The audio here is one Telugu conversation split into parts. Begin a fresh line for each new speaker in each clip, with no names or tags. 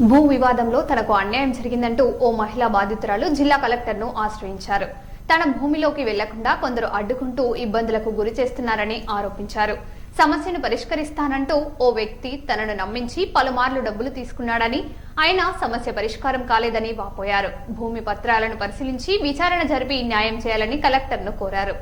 భూ వివాదంలో తనకు అన్యాయం జరిగిందంటూ ఓ మహిళా బాధితురాలు జిల్లా కలెక్టర్ను ఆశ్రయించారు. తన భూమిలోకి వెళ్లకుండా కొందరు అడ్డుకుంటూ ఇబ్బందులకు గురి చేస్తున్నారని ఆరోపించారు. సమస్యను పరిష్కరిస్తానంటూ ఓ వ్యక్తి తనను నమ్మించి పలుమార్లు డబ్బులు తీసుకున్నాడని, అయినా సమస్య పరిష్కారం కాలేదని వాపోయారు. భూమి పత్రాలను పరిశీలించి విచారణ జరిపి న్యాయం చేయాలని కలెక్టర్ను కోరారు.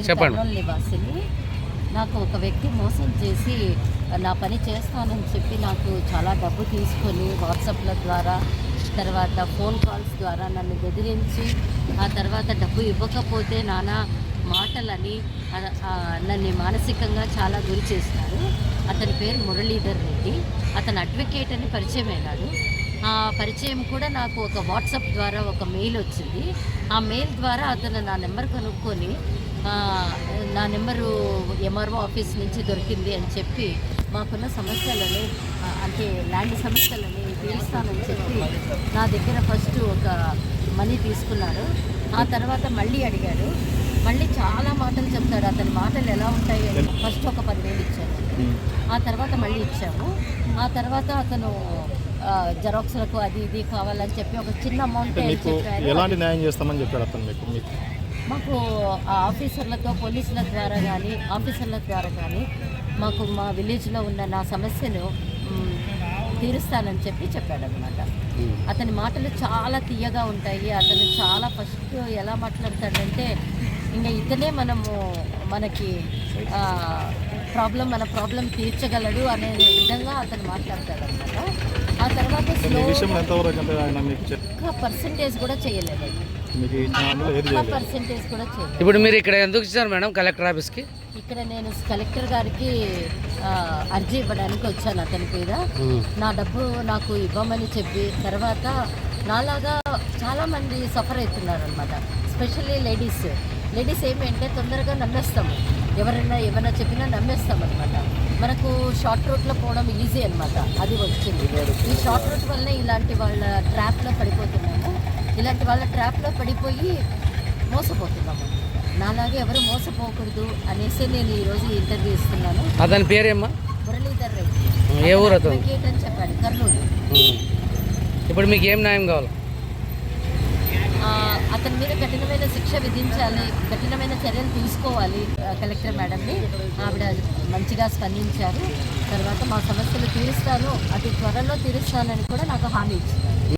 చెప్పండి. నాకు ఒక వ్యక్తి మోసం చేసి నా పని చేస్తానని చెప్పి నాకు చాలా డబ్బు తీసుకొని వాట్సాప్ల ద్వారా, తర్వాత ఫోన్ కాల్స్ ద్వారా నన్ను బెదిరించి, ఆ తర్వాత డబ్బు ఇవ్వకపోతే నానా మాటలని నన్ను మానసికంగా చాలా గురి చేసినారు. అతని పేరు మురళీధర్ రెడ్డి. అతను అడ్వకేట్ అని పరిచయం అయినాడు. ఆ పరిచయం కూడా నాకు ఒక వాట్సాప్ ద్వారా ఒక మెయిల్ వచ్చింది. ఆ మెయిల్ ద్వారా అతను నా నెంబర్ కనుక్కొని నా నెంబరు ఎంఆర్ఓ ఆఫీస్ నుంచి దొరికింది అని చెప్పి మాకున్న సమస్యలని, అంటే ల్యాండ్ సమస్యలని తీరుస్తానని చెప్పి నా దగ్గర ఫస్ట్ ఒక మనీ తీసుకున్నాడు. ఆ తర్వాత మళ్ళీ అడిగాడు. మళ్ళీ చాలా మాటలు చెప్తాడు. అతని మాటలు ఎలా ఉంటాయి అంటే, ఫస్ట్ ఒక 10,000 ఇచ్చాను, ఆ తర్వాత మళ్ళీ ఇచ్చాము. ఆ తర్వాత అతను జెరాక్స్లకు అది ఇది కావాలని చెప్పి ఒక చిన్న అమౌంట్
ఎలాంటి న్యాయం చేస్తామని చెప్పాడు అతను మీకు?
మాకు ఆఫీసర్లతో, పోలీసుల ద్వారా కానీ మాకు మా విలేజ్లో ఉన్న నా సమస్యను తీరుస్తానని చెప్పి చెప్పాడనమాట. అతని మాటలు చాలా తీయగా ఉంటాయి. అతను చాలా ఫస్ట్ ఎలా మాట్లాడతాడంటే, ఇంకా ఇతనే మనకి మన ప్రాబ్లం తీర్చగలడు అనే విధంగా అతను మాట్లాడతాడనమాట. ఆ తర్వాత పర్సంటేజ్ కూడా చేయలేదు.
ఇప్పుడు మీరు ఇక్కడ ఎందుకు ఇచ్చారు మేడం కలెక్టర్ ఆఫీస్కి?
ఇక్కడ నేను కలెక్టర్ గారికి అర్జీ ఇవ్వడానికి వచ్చాను. అతని మీద నా డబ్బు నాకు ఇవ్వమని చెప్పి, తర్వాత నాలాగా చాలామంది సఫర్ అవుతున్నారు అనమాట. ఎస్పెషల్లీ లేడీస్ ఏమంటే తొందరగా నమ్మేస్తాము. ఏమైనా చెప్పినా నమ్మేస్తాం అనమాట. మనకు షార్ట్ రూట్లో పోవడం ఈజీ అనమాట. అది వచ్చింది. ఈ షార్ట్ రూట్ వల్ల ఇలాంటి వాళ్ళ ట్రాప్లో పడిపోతున్నాము. ఇలాంటి వాళ్ళ ట్రాప్లో పడిపోయి మోసపోతున్నాము. నాలాగే ఎవరు మోసపోకూడదు అనేసి నేను ఈరోజు ఇంటర్వ్యూ ఇస్తున్నాను.
అతని పేరేమ్మా?
మురళీధర్ రెడ్డి.
ఏ ఊరు అతను?
అడ్వకేట్ అని చెప్పాడు, కర్నూలు.
ఇప్పుడు మీకు ఏం న్యాయం కావాలి?
అతని మీద కఠినమైన శిక్ష విధించాలి, కఠినమైన చర్యలు తీసుకోవాలి. కలెక్టర్ మేడంని ఆవిడ మంచిగా స్పందించారు. తర్వాత మా సమస్యలు తీరుస్తాను, అతి త్వరలో తీరుస్తానని కూడా నాకు హామీ ఇచ్చింది.